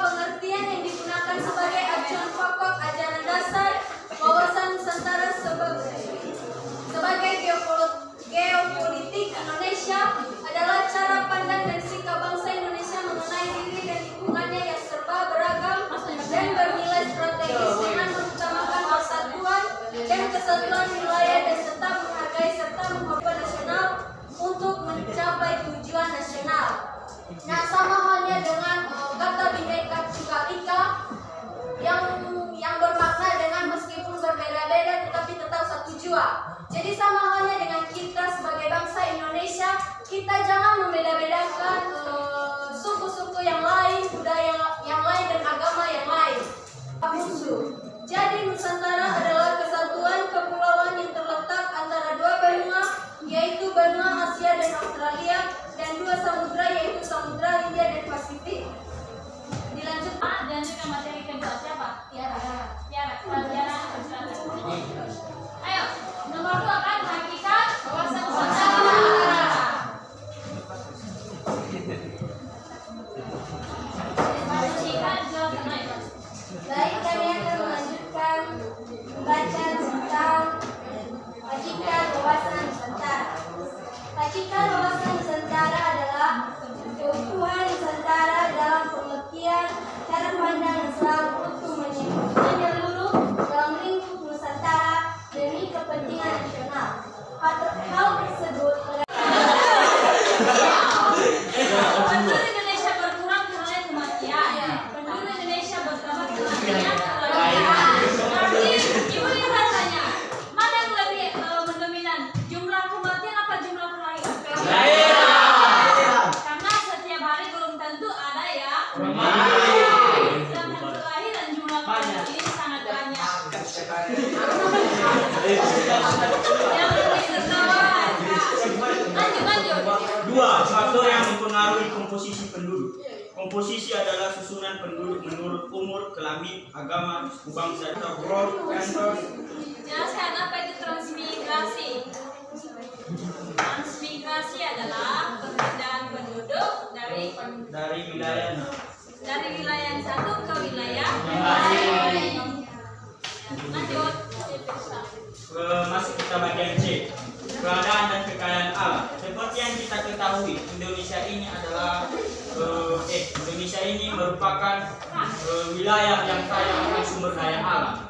Pengertian yang digunakan sebagai acuan pokok ajaran dasar wawasan Nusantara sebagai geopolitik Indonesia adalah cara pandang dan sikap bangsa Indonesia mengenai diri dan lingkungannya yang serba beragam dan bernilai strategis dengan mengutamakan persatuan dan kesatuan wilayah dan tetap menghargai serta menghormati nasional untuk mencapai tujuan nasional. Nah, sama halnya dengan kata Bhinneka Tunggal Ika yang bermakna dengan meskipun berbeda-beda tetapi tetap satu jua. Jadi sama halnya dengan kita sebagai bangsa Indonesia, kita jangan membeda-bedakan suku-suku yang lain, budaya yang lain dan agama yang lain. Musuh. Jadi Nusantara adalah kesatuan kepulauan yang terletak antara dua benua, yaitu benua Asia dan Australia, dan dua samudra yaitu Samudra Hindia dan Pasifik. Dilanjut dan juga materi kedua siapa? Tiara. Ayo, nomor 2 kan hakikat wawasan Nusantara. Baik, kami akan melanjutkan membaca tentang hakikat wawasan Nusantara. Hakikat wawasan Nusantara adalah keutuhan Nusantara dalam pengertian cara pandang yang selalu utuh menyeluruh dalam lingkup Nusantara demi kepentingan nasional. Hal tersebut Penduduk Indonesia berkurang karena kematian. Penduduk Indonesia bertambah karena kelahiran. Berarti ibu lihat rasanya, mana yang lebih mendominan? Jumlah kematian apa jumlah kelahiran? Karena setiap hari belum tentu ada ya. Sedangkan kelahiran jumlah kelahiran ini sangat banyak. Yang lebih tertawa. Lanjut. 2. Faktor yang mempengaruhi komposisi penduduk. Komposisi adalah susunan penduduk menurut umur, kelamin, agama, suku bangsa, growth, cancer. Jelaskan apa itu transmigrasi. Transmigrasi adalah perpindahan penduduk dari wilayah yang satu ke wilayah yang lain. Lanjut. Masuk kita bagian C. Keadaan dan kekayaan alam. Seperti yang kita ketahui, Indonesia ini merupakan wilayah yang kaya akan sumber daya alam.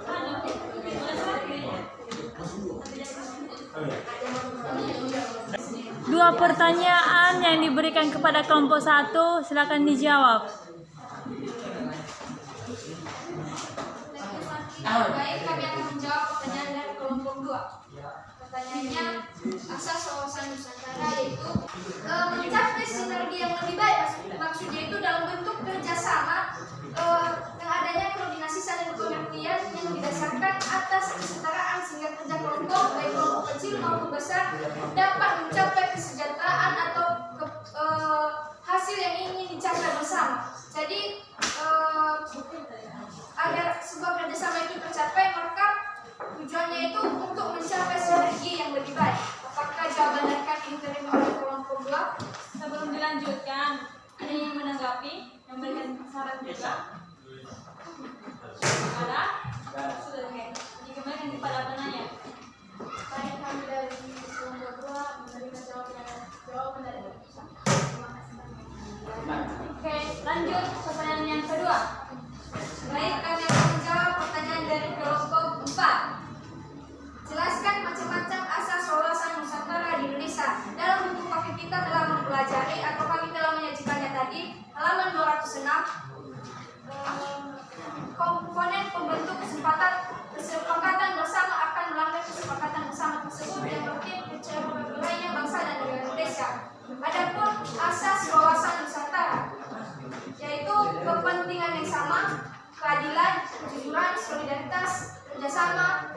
Dua pertanyaan yang diberikan kepada kelompok 1, silakan dijawab. baik, kami akan menjawab pertanyaan dari kelompok 2. Pertanyaannya, asas wawasan Nusantara yaitu mencapai sinergi yang lebih baik. Maksudnya itu dalam bentuk kerjasama yang adanya koordinasi saling pengertian yang didasarkan atas kesetaraan sehingga kerja kelompok baik kelompok kecil maupun besar dapat mencapai kesejahteraan atau hasil yang ingin dicapai bersama. Jadi agar sebuah kerjasama itu tercapai, maka tujuannya itu untuk mencapai sinergi yang lebih baik. Apakah jawaban dari kami diterima oleh kelompok 2? Sebelum dilanjutkan, ada yang menanggapi, yang memberikan saran juga? Ada? Sudah, oke. Dikembalikan kepada penanya.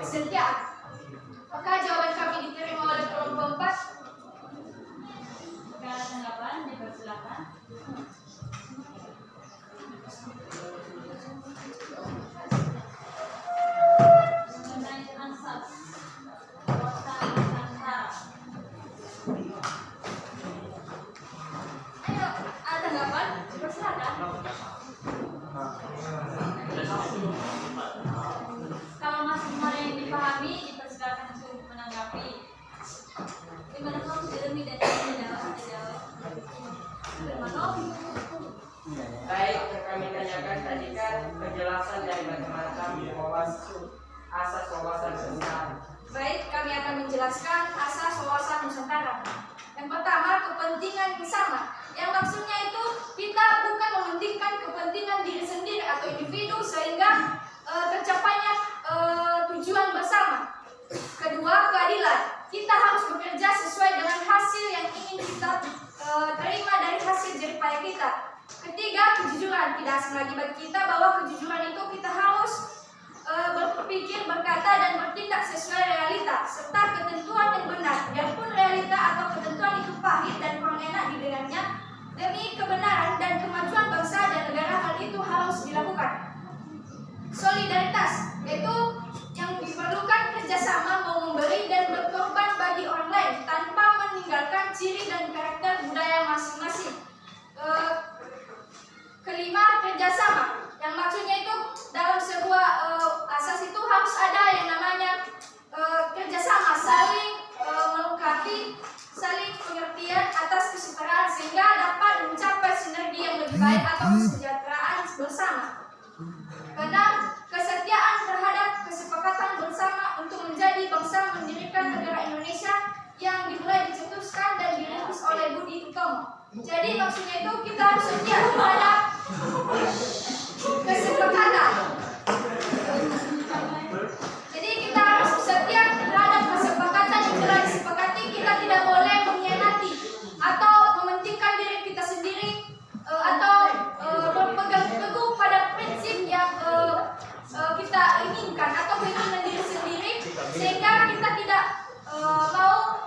kesetiaan. Apakah jawaban kami diterima oleh kelompok 4? Jika ada tanggapan, dipersilakan. Mengenai ansas wawasan Nusantara. Ayo, ada tanggapan? Dipersilakan. Kalau masih ada yang dipahami, dipersilakan untuk menanggapi. Gimana kamu demi dan jawab? Baik, yang kami tanyakan tadi kan penjelasan dari macam-macam asas wawasan Nusantara. Baik, kami akan menjelaskan asas wawasan Nusantara. Yang pertama, kepentingan bersama. Yang maksudnya itu kita bukan mementingkan kepentingan diri sendiri atau individu sehingga tercapainya tujuan bersama. Kedua, keadilan. Kita harus bekerja sesuai dengan hasil yang ingin kita terima dari hasil jeripaya kita. Ketiga, kejujuran. Tidak asing lagi bagi kita bahwa kejujuran itu kita harus berpikir, berkata, dan bertindak sesuai realita serta ketentuan yang benar. Biarpun realita atau ketentuan itu pahit dan kurang enak didengarnya, demi kebenaran dan kemajuan bangsa dan negara hal itu harus dilakukan. Solidaritas, yaitu yang diperlukan kerjasama mau memberi dan berkorban bagi orang lain tanpa meninggalkan ciri dan karakter budaya masing-masing. Kelima, kerjasama, yang maksudnya itu dalam sebuah asas itu harus ada yang namanya kerjasama, saling melengkapi, saling pengertian atas kesukaraan sehingga dapat mencapai sinergi yang lebih baik atau kesejahteraan bersama. Keenam, kesetiaan terhadap kesepakatan bersama untuk menjadi bangsa mendirikan negara Indonesia yang dimulai dicetuskan dan dirintis oleh Budi Utomo. Jadi maksudnya itu kita harus setia terhadap kesepakatan. Jadi kita harus setia terhadap kesepakatan yang telah disepakati. Kita tidak boleh mengkhianati atau mementingkan diri kita sendiri atau berpegang teguh pada prinsip yang kita inginkan atau keinginan diri sendiri sehingga kita tidak mau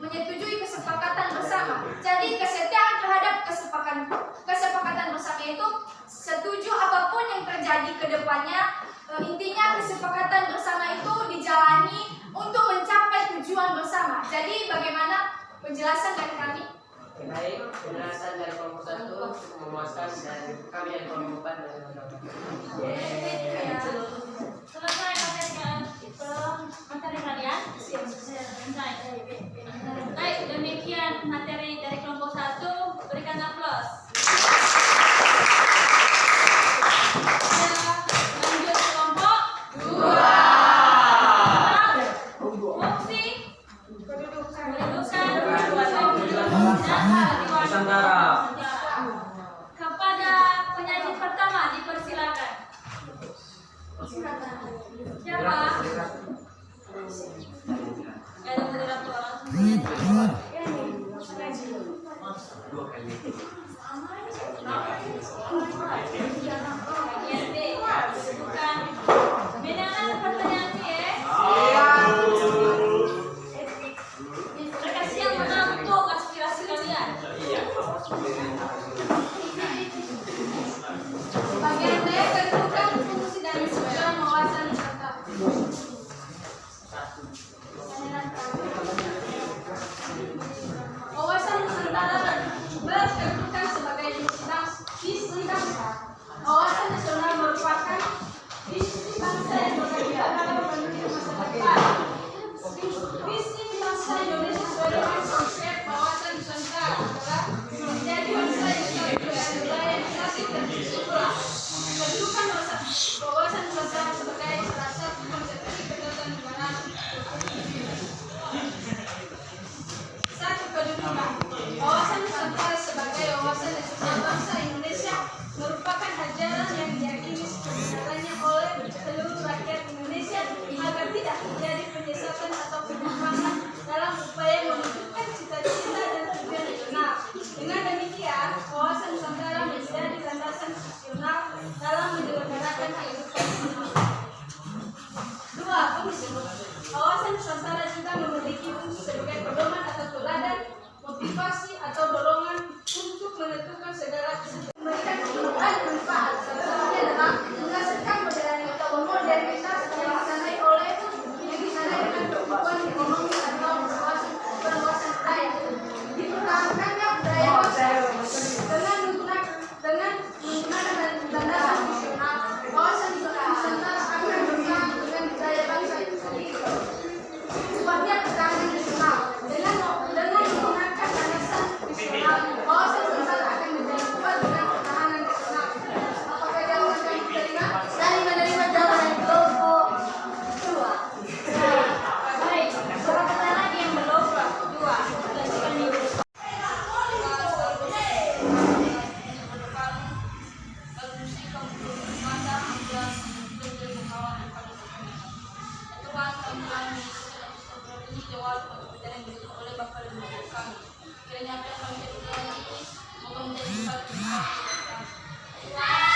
menyetujui kesepakatan bersama. Jadi kesetiaan terhadap kesepakatan bersama itu setuju apapun yang terjadi ke depannya. Intinya kesepakatan bersama itu dijalani untuk mencapai tujuan bersama. Jadi bagaimana penjelasan dari kami? Baik, penjelasan dari kelompok 1 cukup memuaskan dan kami dari kelompok 4 dan Selesai materi kalian? Selesai. Baik, demikian materi dari kelompok 1. Berikan aplaus. Lanjut kelompok 2. Fungsi kedudukan Nusantara. Kepada penyaji pertama dipersilakan. Siapa? Ada beberapa orang. Bagian B. Bukan. Bedakan pertanyaan B ya. Mereka siap menampung aspirasi kalian. Bagian B, tentukan fungsi dan tujuan wawasan Nusantara. kami, ini jawab pekerjaan yang diberikan oleh Bapa dan Ibu kami. Kiranya apa yang kami kerjakan ini semoga menjadi satu kami.